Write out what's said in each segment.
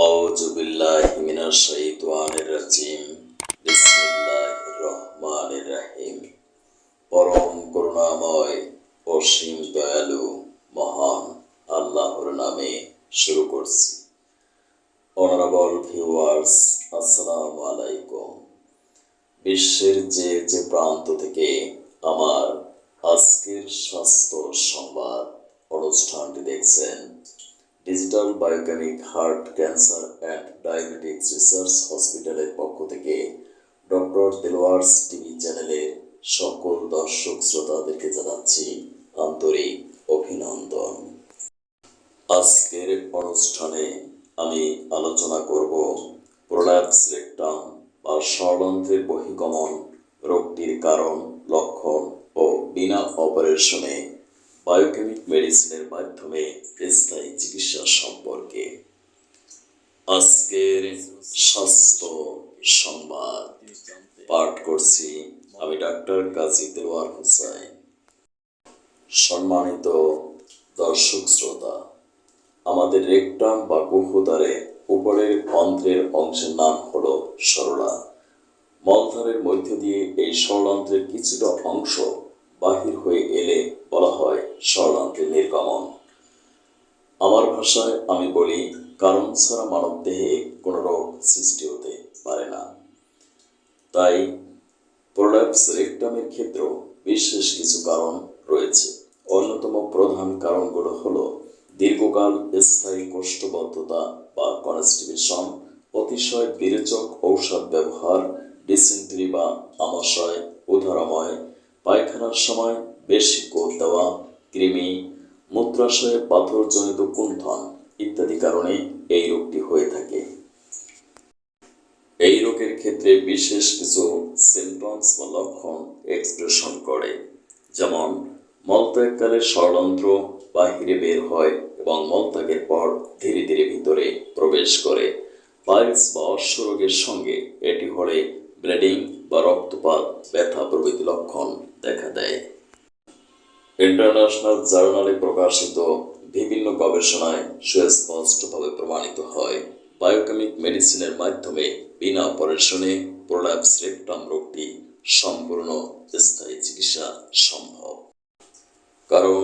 আউযু বিল্লাহি মিনাশ শাইতানির রাজিম। বিসমিল্লাহির রহমানির রহিম। পরম করুণাময় অসীম দয়ালু মহান আল্লাহর নামে শুরু করছি। অনারেবল ভিউয়ার্স, আসসালামু আলাইকুম। বিশ্বের যে যে প্রান্ত থেকে আমার আজকের স্বাস্থ্য সংবাদ অনুষ্ঠানটি দেখছেন, digital biochemic heart cancer and diabetics research হসপিটালের পক্ষ থেকে ডক্টর দেলোয়ার্স টিভি চ্যানেলের সকল দর্শক শ্রোতাদেরকে জানাচ্ছি আন্তরিক অভিনন্দন। আজকের অনুষ্ঠানে আমি আলোচনা করব প্রোল্যাপস রেকটাম বা ষড়যন্ত্রের বহিঃগমন রোগটির কারণ, লক্ষণ ও বিনা অপারেশনে বায়োকেমিক মেডিসিনের মাধ্যমে স্থায়ী চিকিৎসা সম্পর্কে। আজকের স্বাস্থ্য সংবাদ পাঠ করছি আমি ডাক্তার কাজী দেলোয়ার হোসেন। সম্মানিত দর্শক শ্রোতা, আমাদের রেকটাম বা গুহ্যদ্বারে উপরের অন্ত্রের অংশের নাম হলো সরলা। মলদ্বারের মধ্য দিয়ে এই সরলান্ত্রের কিছুটা অংশ বাহির হয়ে এলে বলা হয় সরলান্ত্রের নির্গমন। আমার ভাষায় আমি বলি, কারণ ছাড়া মানব দেহে কোনো রোগ সৃষ্টি হতে পারে না। তাই প্রোল্যাপস রেকটামের ক্ষেত্রেও বিশেষ কিছু কারণ রয়েছে। অন্যতম প্রধান কারণগুলো হলো দীর্ঘকাল স্থায়ী কোষ্ঠবদ্ধতা বা কনস্টিপেশন, অতিশয় বিরেচক ঔষধ ব্যবহার, ডিসেন্ট্রি বা আমাশয়, উদরময়, পায়খানার সময় বেশি কোদ দেওয়া, কৃমি, মূত্রাশয়ে পাথরজনিত কুণ্ঠন ইত্যাদি কারণে এই রোগটি হয়ে থাকে। এই রোগের ক্ষেত্রে বিশেষ কিছু সিমটমস বা লক্ষণ এক্সপ্রেশন করে, যেমন মলত্যাগকালে ষড়যন্ত্র বাহিরে বের হয় এবং মলত্যাগের পর ধীরে ধীরে ভিতরে প্রবেশ করে। পাইলস বা অশ্বরোগের সঙ্গে এটি হলে ব্লিডিং বা রক্তপাত, ব্যথা প্রভৃতি লক্ষণ দেখা দেয়। ইন্টারন্যাশনাল জার্নালে প্রকাশিত বিভিন্ন গবেষণায় সুস্পষ্টভাবে প্রমাণিত হয় বায়োকেমিক মেডিসিনের মাধ্যমে বিনা অপারেশনে প্রোল্যাপস রেকটাম রোগটি সম্পূর্ণ স্থায়ী চিকিৎসা সম্ভব। কারণ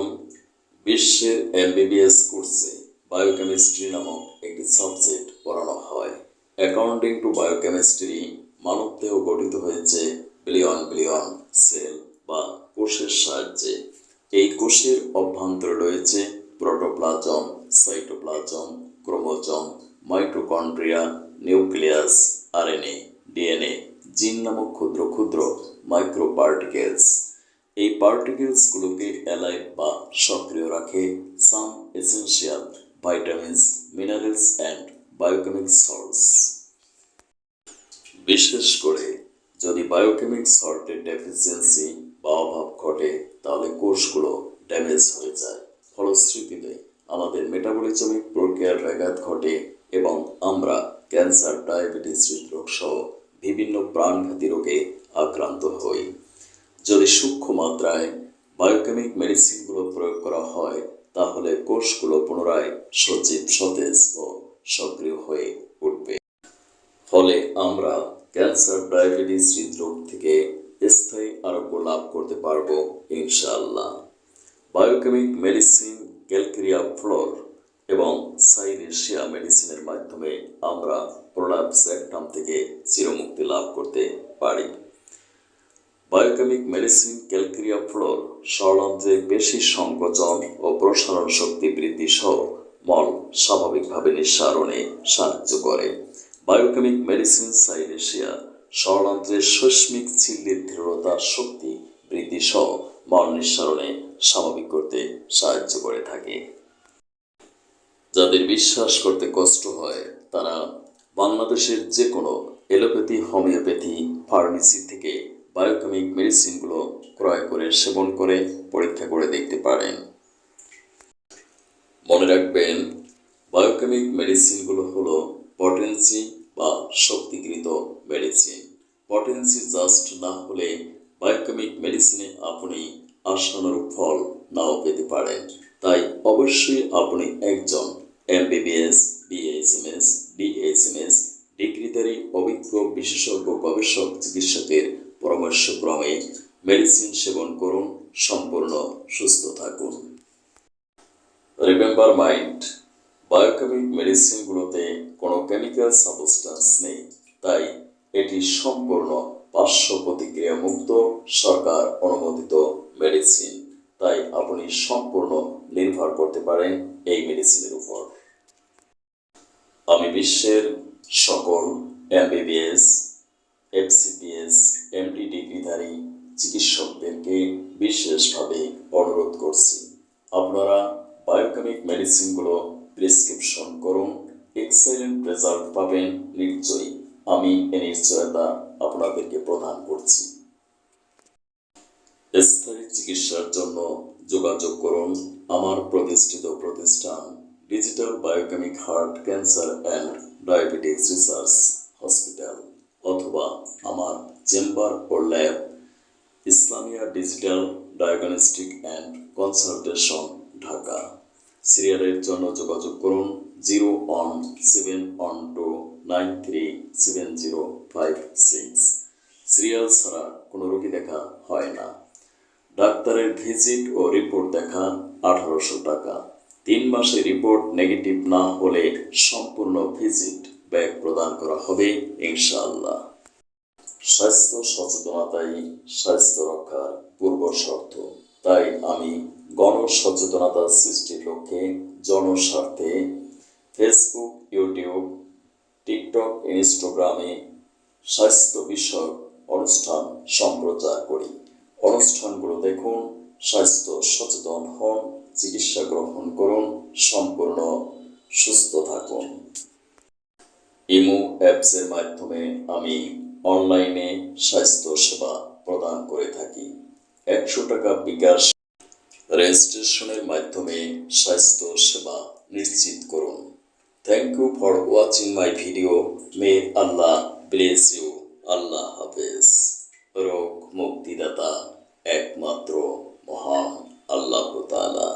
বিশ্বের MBBS কোর্সে বায়োকেমিস্ট্রি নামক একটি সাবজেক্ট পড়ানো হয়। অ্যাকর্ডিং টু বায়োকেমিস্ট্রি, মানবদেহ গঠিত হয়েছে বিলিয়ন বিলিয়ন সেল বা কোষের সাহায্যে। এই কোষের অভ্যন্তরে রয়েছে protoplasm, cytoplasm, chromosome, mitochondria, nucleus, RNA, DNA, জিন নামক ক্ষুদ্র ক্ষুদ্র মাইক্রো পার্টিকেলস। এই পার্টিকেলসগুলোকে অ্যালাইভ বা সক্রিয় রাখে some essential vitamins, minerals and biochemical salts. বিশেষ করে যদি বায়োকেমিক সল্টের ডেফিসিয়েন্সি বা অভাব ঘটে, তাহলে কোষগুলো ড্যামেজ হয়ে যায়। ফলশ্রুতিতে আমাদের মেটাবলিজমিক প্রক্রিয়ার ব্যাঘাত ঘটে এবং আমরা ক্যান্সার, ডায়াবেটিস, হৃদরোগ সহ বিভিন্ন প্রাণঘাতী রোগে আক্রান্ত হই। যদি সূক্ষ্ম মাত্রায় বায়োকেমিক মেডিসিনগুলো প্রয়োগ করা হয়, তাহলে কোষগুলো পুনরায় সজীব, সতেজ ও সক্রিয় হয়ে উঠবে। ফলে আমরা ক্যান্সার, ডায়াবেটিস, হৃদরোগ থেকে স্থায়ী আরোগ্য লাভ করতে পারবো ইনশাআল্লাহ। বায়োকেমিক মেডিসিন, ক্যালকেরিয়া ফ্লোর এবং সাইরেশিয়া মেডিসিনের মাধ্যমে আমরা প্রোল্যাপস রেকটাম থেকে চিরমুক্তি লাভ করতে পারি। বায়োকেমিক মেডিসিন ক্যালকেরিয়া ফ্লোর ষড়যন্ত্রের পেশি সংকোচন ও প্রসারণ শক্তি বৃদ্ধি সহ মল স্বাভাবিকভাবে নিঃসারণে সাহায্য করে। বায়োকেমিক মেডিসিন সাইরেশিয়া ষড়যন্ত্রের শৈস্মিক ঝিল্লির দৃঢ়তা, শক্তি বৃদ্ধি সহ মল নিঃসারণে স্বাভাবিক করতে সাহায্য করে থাকে। যাদের বিশ্বাস করতে কষ্ট হয়, তারা বাংলাদেশের যে কোনো এলোপ্যাথি, হোমিওপ্যাথি ফার্মেসি থেকে বায়োকেমিক মেডিসিনগুলো ক্রয় করে সেবন করে পরীক্ষা করে দেখতে পারেন। মনে রাখবেন, বায়োকেমিক মেডিসিনগুলো হলো পটেন্সি বা শক্তিকৃত মেডিসিন। পটেন্সি জাস্ট না হলে বায়োকেমিক মেডিসিনে আপনি আশানুরূপ ফল নাও পেতে পারেন। তাই অবশ্যই আপনি একজন এমবিবিএস, বিএইচএমএস, ডিএইচএমএস ডিগ্রিধারী অভিজ্ঞ বিশেষজ্ঞ গবেষক চিকিৎসকের পরামর্শক্রমে মেডিসিন সেবন করুন, সম্পূর্ণ সুস্থ থাকুন। রিমেম্বার মাইন্ড, বায়োকেমিক মেডিসিনগুলোতে কোনো কেমিক্যাল সাবস্টেন্স নেই, তাই এটি সম্পূর্ণ পার্শ্ব প্রতিক্রিয়া মুক্ত সরকার অনুমোদিত মেডিসিন, তাই আপনি সম্পূর্ণ নির্ভর করতে পারেন এই মেডিসিনের উপর। আমি বিশ্বের সকল এমবিবিএস, এফসিপিএস, এমডি ডিগ্রিধারী চিকিৎসকদেরকে বিশেষভাবে অনুরোধ করছি, আপনারা বায়োকেমিক মেডিসিনগুলো প্রেসক্রিপশন করুন, এক্সেলেন্ট রেজাল্ট পাবেন নিশ্চয়ই। আমি এ নিশ্চয়তা আপনাদেরকে প্রদান করছি। স্থায়ী চিকিৎসার জন্য যোগাযোগ করুন আমার প্রতিষ্ঠিত প্রতিষ্ঠান digital biochemic heart cancer and diabetics research hospital, অথবা আমার চেম্বার ও lab Islamia digital diagnostic and consultation, Dhaka. সিরিয়ালের জন্য যোগাযোগ করুন 01712937056। সিরিয়াল ছাড়া কোনো রোগী দেখা হয় না। ডাক্তারের ভিজিট ও রিপোর্ট দেখা 1800 টাকা। 3 মাসে রিপোর্ট নেগেটিভ না হলে সম্পূর্ণ ভিজিট ব্যাক প্রদান করা হবে ইনশাআল্লাহ। স্বাস্থ্য সচেতনতাই স্বাস্থ্য রক্ষার পূর্ব শর্ত, তাই আমি গণসচেতনতা সৃষ্টির লক্ষ্যে জনস্বার্থে ফেসবুক, ইউটিউব, টিকটক, ইনস্টাগ্রামে স্বাস্থ্য বিষয়ক অনুষ্ঠান সম্প্রচার করি। অনুষ্ঠানগুলো দেখুন, স্বাস্থ্য সচেতন হন, চিকিৎসা গ্রহণ করুন, সম্পূর্ণ সুস্থ থাকুন। ইমো অ্যাপসের মাধ্যমে আমি অনলাইনে স্বাস্থ্য সেবা প্রদান করে থাকি। 100 টাকা বিকাশ রেজিস্ট্রেশনের মাধ্যমে স্বাস্থ্য সেবা নিশ্চিত করুন। Thank you for watching my video. May Allah bless you. Allah হাফেজ। রোগ মুক্তিদাতা একমাত্র মহান আল্লাহ তাআলা।